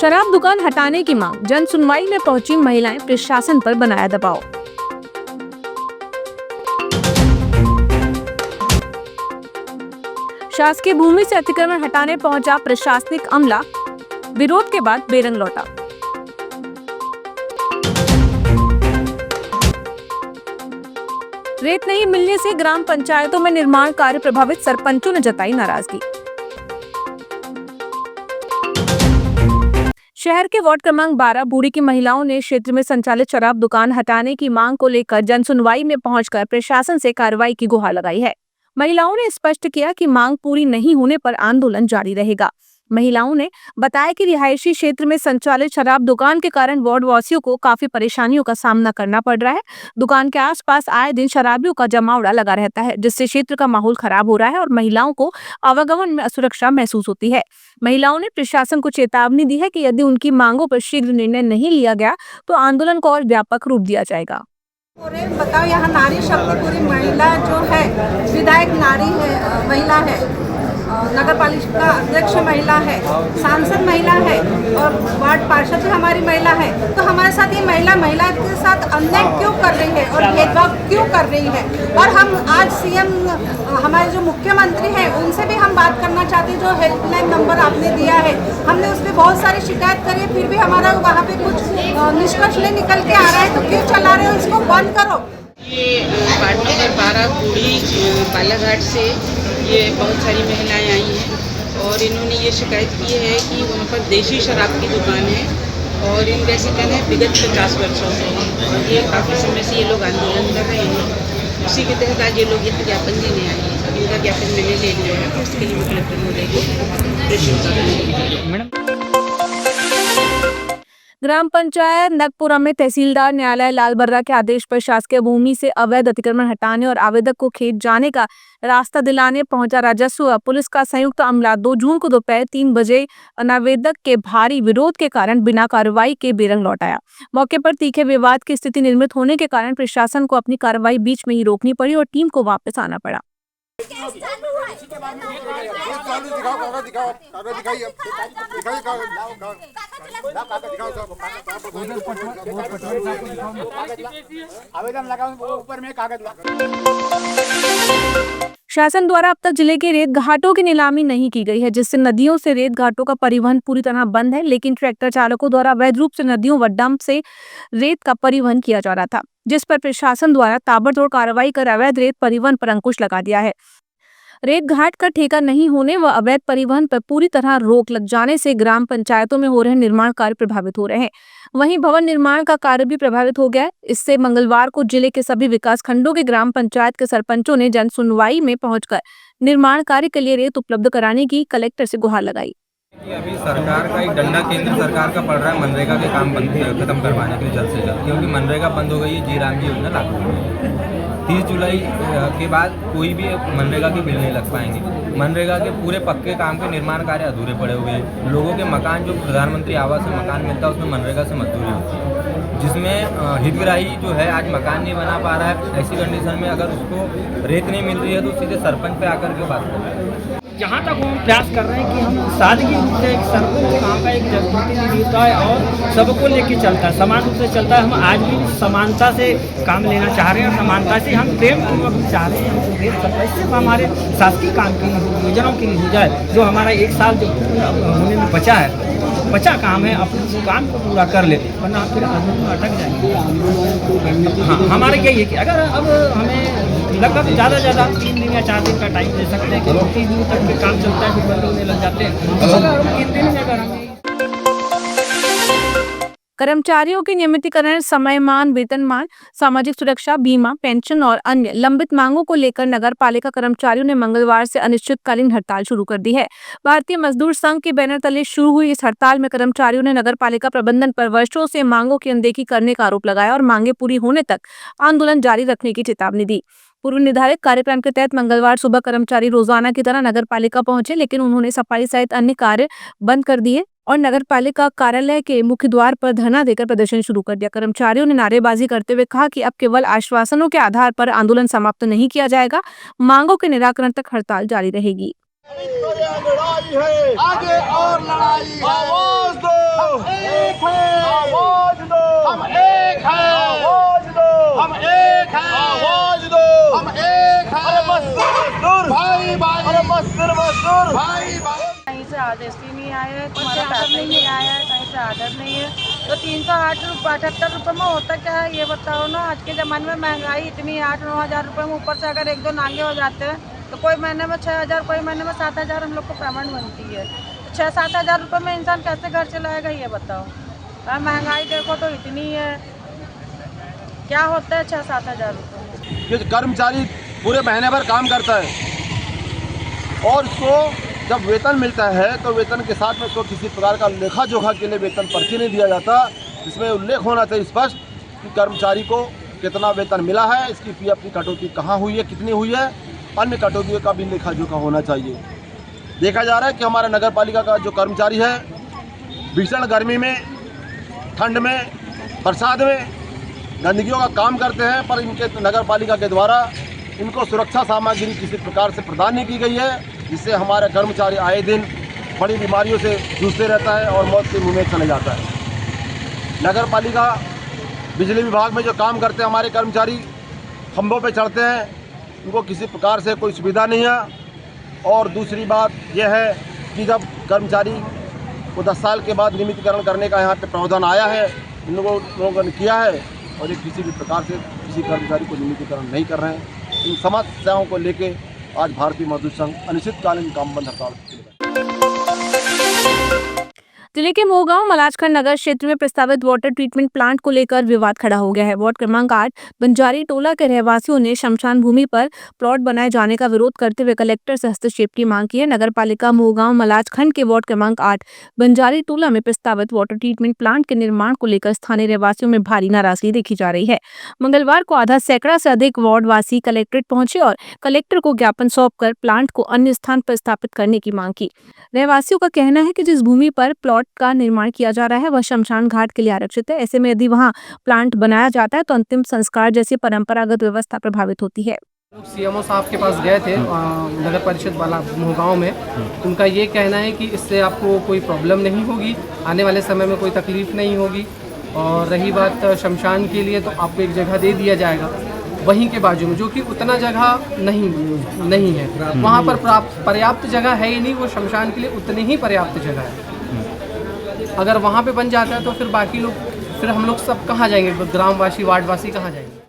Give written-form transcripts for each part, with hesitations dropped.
शराब दुकान हटाने की मांग, जन सुनवाई में पहुंची महिलाएं, प्रशासन पर बनाया दबाव। शासकीय भूमि से अतिक्रमण हटाने पहुंचा प्रशासनिक अमला, विरोध के बाद बेरंग लौटा। रेत नहीं मिलने से ग्राम पंचायतों में निर्माण कार्य प्रभावित, सरपंचों ने जताई नाराजगी। शहर के वार्ड क्रमांक 12 बूढ़ी की महिलाओं ने क्षेत्र में संचालित शराब दुकान हटाने की मांग को लेकर जनसुनवाई में पहुंचकर प्रशासन से कार्रवाई की गुहार लगाई है। महिलाओं ने स्पष्ट किया कि मांग पूरी नहीं होने पर आंदोलन जारी रहेगा। महिलाओं ने बताया कि रिहायशी क्षेत्र में संचालित शराब दुकान के कारण वार्ड वासियों को काफी परेशानियों का सामना करना पड़ रहा है। दुकान के आसपास आए दिन शराबियों का जमावड़ा लगा रहता है, जिससे क्षेत्र का माहौल खराब हो रहा है और महिलाओं को आवागमन में असुरक्षा महसूस होती है। महिलाओं ने प्रशासन को चेतावनी दी है कि यदि उनकी मांगों पर शीघ्र निर्णय नहीं लिया गया तो आंदोलन को और व्यापक रूप दिया जाएगा। बताओ, यहाँ नारी शक्ति पूरी महिला जो है, विधायक नारी है, महिला है, नगर पालिका अध्यक्ष महिला है, सांसद महिला है और वार्ड पार्षद भी हमारी महिला है। तो हमारे साथ ये महिला के साथ अन्याय क्यों कर रही है और भेदभाव क्यों कर रही है? और हम आज सीएम, हमारे जो मुख्यमंत्री हैं, उनसे भी हम बात करना चाहते हैं। जो हेल्पलाइन नंबर आपने दिया है, हमने उस पर बहुत सारी शिकायत करी, फिर भी हमारा वहाँ पे कुछ निष्कर्ष नहीं निकल के आ रहा है। तो क्यों चला रहे हो? इसको बंद करो। ये वार्ड नंबर 12 बूढ़ी बालाघाट से ये बहुत सारी महिलाएं आई हैं और इन्होंने ये शिकायत की है कि वहाँ पर देशी शराब की दुकान है और इनका शिकायत है विगत 50 वर्षों से, और ये काफ़ी समय से ये लोग आंदोलन कर रहे हैं। उसी के तहत आज ये लोग ये ज्ञापन देने आए हैं। इनका ज्ञापन मैंने ले लिया है, उसके लिए मैं कलेक्टर महोदय को प्रेषित करूँगी। ग्राम पंचायत नगपुरा में तहसीलदार न्यायालय लालबर्रा के आदेश पर शासकीय भूमि से अवैध अतिक्रमण हटाने और आवेदक को खेत जाने का रास्ता दिलाने पहुंचा राजस्व व पुलिस का संयुक्त अमला 2 जून को दोपहर 3 बजे अनावेदक के भारी विरोध के कारण बिना कार्रवाई के बेरंग लौट आया। मौके पर तीखे विवाद की स्थिति निर्मित होने के कारण प्रशासन को अपनी कार्रवाई बीच में ही रोकनी पड़ी और टीम को वापस आना पड़ा। आवेदन लगाओ, ऊपर में कागज शासन द्वारा अब तक जिले के रेत घाटों की नीलामी नहीं की गई है, जिससे नदियों से रेत घाटों का परिवहन पूरी तरह बंद है। लेकिन ट्रैक्टर चालकों द्वारा अवैध रूप से नदियों व डंप से रेत का परिवहन किया जा रहा था, जिस पर प्रशासन द्वारा ताबड़तोड़ कार्रवाई कर अवैध रेत परिवहन पर अंकुश लगा दिया है। रेत घाट का ठेका नहीं होने व अवैध परिवहन पर पूरी तरह रोक लग जाने से ग्राम पंचायतों में हो रहे निर्माण कार्य प्रभावित हो रहे हैं। वहीं भवन निर्माण का कार्य भी प्रभावित हो गया है। इससे मंगलवार को जिले के सभी विकास खंडों के ग्राम पंचायत के सरपंचों ने जन सुनवाई में पहुंचकर निर्माण कार्य के लिए रेत उपलब्ध कराने की कलेक्टर से गुहार लगाई। अभी सरकार का एक डंडा केंद्र सरकार का पड़ रहा है मनरेगा के काम बंद खत्म करवाने के लिए जल्द से जल्द, क्योंकि मनरेगा बंद हो गई है। जी राम जी योजना लागू हो गई है। 30 जुलाई के बाद कोई भी मनरेगा के बिल नहीं लग पाएंगे। मनरेगा के पूरे पक्के काम के निर्माण कार्य अधूरे पड़े हुए हैं। लोगों के मकान, जो प्रधानमंत्री आवास में मकान मिलता है, उसमें मनरेगा से मजदूरी होती है, जिसमें हितग्राही जो है आज मकान नहीं बना पा रहा है। ऐसी कंडीशन में अगर उसको रेत नहीं मिल रही है तो सीधे सरपंच पे आकर के बात कर रहे हैं। जहाँ तक हम प्रयास कर रहे हैं कि हम सादगी रूप से एक सरपंच काम का एक जनप्रतिनिधि होता है और सबको लेके चलता है, समान रूप से चलता है। हम आज भी समानता से काम लेना चाह रहे हैं और समानता से हम प्रेम पूर्वक भी चाह रहे हैं। हम रेत सप्लाई सिर्फ हमारे शासकीय काम की योजनाओं के लिए हो जाए, जो हमारा 1 साल जो होने में बचा काम है, अपने काम को पूरा कर ले, वरना फिर आंदोलन अटक जाएंगे। हाँ, हमारा यही है कि अगर अब हमें लगभग ज़्यादा 3 दिन या 4 दिन का टाइम दे सकते हैं कि 30 दिन तक के काम चलता है, फिर बंद होने लग जाते हैं। तो अगर 3 दिन में अगर हमें कर्मचारियों के नियमितीकरण, समयमान, वेतनमान, सामाजिक सुरक्षा, बीमा, पेंशन और अन्य लंबित मांगों को लेकर नगर पालिका कर्मचारियों ने मंगलवार से अनिश्चितकालीन हड़ताल शुरू कर दी है। भारतीय मजदूर संघ के बैनर तले शुरू हुई इस हड़ताल में कर्मचारियों ने नगर पालिका प्रबंधन पर वर्षों से मांगों की अनदेखी करने का आरोप लगाया और मांगे पूरी होने तक आंदोलन जारी रखने की चेतावनी दी। पूर्व निर्धारित कार्यक्रम के तहत मंगलवार सुबह कर्मचारी रोजाना की तरह नगर पालिका पहुंचे, लेकिन उन्होंने सफाई सहित अन्य कार्य बंद कर दिए और नगर पालिका कार्यालय के मुख्य द्वार पर धरना देकर प्रदर्शन शुरू कर दिया। कर्मचारियों ने नारेबाजी करते हुए कहा कि अब केवल आश्वासनों के आधार पर आंदोलन समाप्त नहीं किया जाएगा, मांगों के निराकरण तक हड़ताल जारी रहेगी। आगे और लड़ाई है। एक हैं, आवाज दो, हम एक हैं, आवाज दो, हम एक हैं, आवाज दो, हम एक हैं। अरे मजदूर भाई भाई, अरे मजदूर भाई भाई। कहीं से आदेश ही नहीं आया है, तुम्हारा पैसा ही नहीं आया है, कहीं से आदेश नहीं है। तो 378 रुपये में होता क्या है ये बताओ ना। आज के ज़माने में महंगाई इतनी 8-9 हज़ार रुपये में, ऊपर से अगर 1-2 नांगे हो जाते हैं तो कोई महीने में 6,000, कोई महीने में 7,000 हम लोग को पेमेंट बनती है। तो 6-7 हज़ार रुपये में इंसान कैसे घर चलाएगा ये बताओ। महंगाई देखो तो इतनी है, क्या होता है 6-7 हज़ार रुपये। ये कर्मचारी पूरे महीने भर काम करता है और उसको जब वेतन मिलता है तो वेतन के साथ में उसको किसी प्रकार का लेखा जोखा के लिए वेतन पर्ची नहीं दिया जाता, जिसमें उल्लेख होना चाहिए स्पष्ट कि कर्मचारी को कितना वेतन मिला है, इसकी पीएफ की कटौती कहाँ हुई है, कितनी हुई है, अन्य कटौतियों का भी लेखा जोखा होना चाहिए। देखा जा रहा है कि हमारा नगर पालिका का जो कर्मचारी है भीषण गर्मी में, ठंड में, बरसात में गंदगियों का काम करते हैं, पर इनके नगर पालिका के द्वारा इनको सुरक्षा सामग्री किसी प्रकार से प्रदान नहीं की गई है, जिससे हमारा कर्मचारी आए दिन बड़ी बीमारियों से जूझते रहता है और मौत के मुंह में चले जाता है। नगर पालिका बिजली विभाग में जो काम करते हैं हमारे कर्मचारी खंभों पे चढ़ते हैं, उनको किसी प्रकार से कोई सुविधा नहीं है। और दूसरी बात यह है कि जब कर्मचारी को 10 साल के बाद नियमितीकरण करने का यहाँ पे प्रावधान आया है, इन लोगों ने किया है और ये किसी भी प्रकार से किसी कर्मचारी को नियमितीकरण नहीं कर रहे हैं। इन समस्याओं को लेके आज भारतीय मजदूर संघ अनिश्चितकालीन काम बंद हड़ताल पर। जिले के मोहगांव मलाजखंड नगर क्षेत्र में प्रस्तावित वाटर ट्रीटमेंट प्लांट को लेकर विवाद खड़ा हो गया है। वार्ड क्रमांक 8 बंजारी टोला के रहवासियों ने शमशान भूमि पर प्लॉट बनाए जाने का विरोध करते हुए कलेक्टर से हस्तक्षेप की मांग की है। नगर पालिका मोहगांव मलाजखंड के वार्ड क्रमांक 8 बंजारी टोला में प्रस्तावित वाटर ट्रीटमेंट प्लांट के निर्माण को लेकर स्थानीय रहवासियों में भारी नाराजगी देखी जा रही है। मंगलवार को आधा सैकड़ा से अधिक वार्डवासी कलेक्ट्रेट पहुंचे और कलेक्टर को ज्ञापन सौंपकर प्लांट को अन्य स्थान पर स्थापित करने की मांग की। रहवासियों का कहना है कि जिस भूमि पर प्लॉट का निर्माण किया जा रहा है वह शमशान घाट के लिए आरक्षित है। ऐसे में यदि वहां प्लांट बनाया जाता है तो अंतिम संस्कार जैसी परंपरागत व्यवस्था प्रभावित होती है। सीएमओ साहब के पास गए थे नगर परिषद वाला मोहगांव में। उनका ये कहना है कि इससे आपको कोई प्रॉब्लम नहीं होगी, आने वाले समय में कोई तकलीफ नहीं होगी। और रही बात शमशान के लिए, तो आपको एक जगह दे दिया जाएगा वहीं के बाजू में, जो कि उतना जगह नहीं है। वहाँ पर पर्याप्त जगह है ही नहीं, वो शमशान के लिए उतनी ही पर्याप्त जगह है। अगर वहाँ पे बन जाता है तो फिर बाकी लोग, फिर हम लोग सब कहाँ जाएंगे, ग्रामवासी वार्डवासी कहाँ जाएंगे।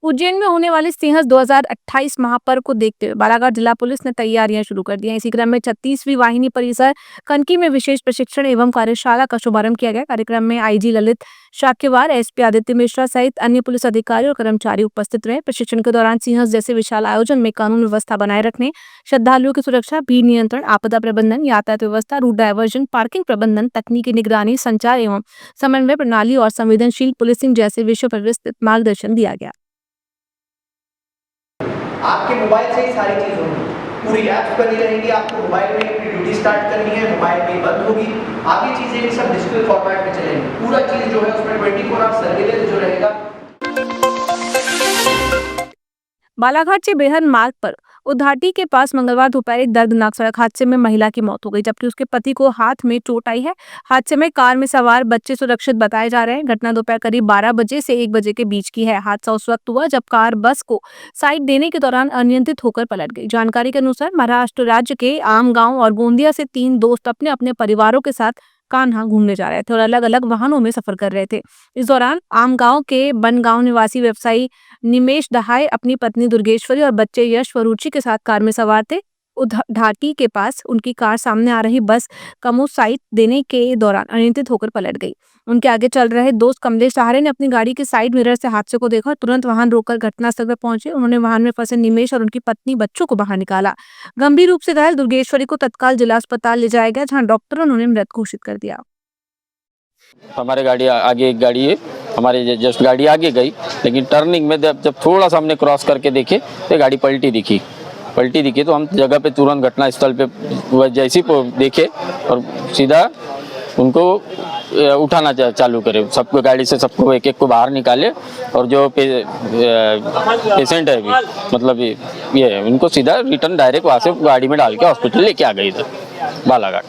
उज्जैन में होने वाले सिंहस्थ 2028 महापर्व को देखते हुए बालाघाट जिला पुलिस ने तैयारियां शुरू कर दी हैं। इसी क्रम में 36वीं वाहिनी परिसर कनकी में विशेष प्रशिक्षण एवं कार्यशाला का शुभारंभ किया गया। कार्यक्रम में आईजी ललित शाक्यवार, एसपी आदित्य मिश्रा सहित अन्य पुलिस अधिकारी और कर्मचारी उपस्थित रहे। प्रशिक्षण के दौरान सिंहस्थ जैसे विशाल आयोजन में कानून व्यवस्था बनाए रखने, श्रद्धालुओं की सुरक्षा, भीड़ नियंत्रण, आपदा प्रबंधन, यातायात व्यवस्था, रूट डायवर्जन, पार्किंग प्रबंधन, तकनीकी निगरानी, संचार एवं समन्वय प्रणाली और संवेदनशील पुलिसिंग जैसे विषयों पर विस्तृत मार्गदर्शन दिया गया। आपके मोबाइल से ही सारी चीज़ होगी, पूरी ऐप्स बनी रहेंगी। आपको मोबाइल में अपनी ड्यूटी स्टार्ट करनी है, मोबाइल में बंद होगी। आगे चीज़ें भी सब डिजिटल फॉर्मेट में चलेंगी। पूरा चीज़ जो है उसमें 24 आवर सर्विलेंस जो रहेगा। बालाघाट से बेहद मार्ग पर उद्धाटी के पास मंगलवार दोपहर एक दर्दनाक सड़क हादसे में महिला की मौत हो गई, जबकि उसके पति को हाथ में चोट आई है। हादसे में कार में सवार बच्चे सुरक्षित बताए जा रहे हैं। घटना दोपहर करीब 12 बजे से 1 बजे के बीच की है। हादसा उस वक्त हुआ जब कार बस को साइड देने के दौरान अनियंत्रित होकर पलट गई। जानकारी के अनुसार महाराष्ट्र राज्य के आम गांव और गोंदिया से 3 दोस्त अपने अपने परिवारों के साथ कान्हा घूमने जा रहे थे और अलग अलग वाहनों में सफर कर रहे थे। इस दौरान आम गांव के बनगांव निवासी व्यवसायी निमेश दहाय अपनी पत्नी दुर्गेश्वरी और बच्चे यश व रुचि के साथ कार में सवार थे। उद्धाटी के पास उनकी कार सामने आ रही बस कमो साइड देने के दौरान अनियंत्रित होकर पलट गई। उनके आगे चल रहे दोस्त कमलेश सहारे ने अपनी गाड़ी के साइड मिरर से हादसे को देखा और तुरंत वाहन रोककर घटनास्थल पर पहुंचे। उन्होंने वाहन में फंसे निमेश और उनकी पत्नी बच्चों को बाहर निकाला। गंभीर रूप से घायल दुर्गेश्वरी को तत्काल जिला अस्पताल ले जाया गया, जहाँ डॉक्टरों ने उन्हें मृत घोषित कर दिया। हमारे गाड़ी आगे एक गाड़ी है, हमारे जस्ट गाड़ी आगे गई, लेकिन टर्निंग में जब थोड़ा सा हमने क्रॉस करके देखे तो गाड़ी पलटी दिखी तो हम जगह पे तुरंत घटना स्थल पे जैसी देखे और सीधा उनको उठाना चालू करे। सबको गाड़ी से सबको एक को बाहर निकाले और जो पेशेंट है अभी मतलब ये उनको सीधा रिटर्न डायरेक्ट वहाँ से गाड़ी में डाल के हॉस्पिटल लेके आ गई इधर बालाघाट।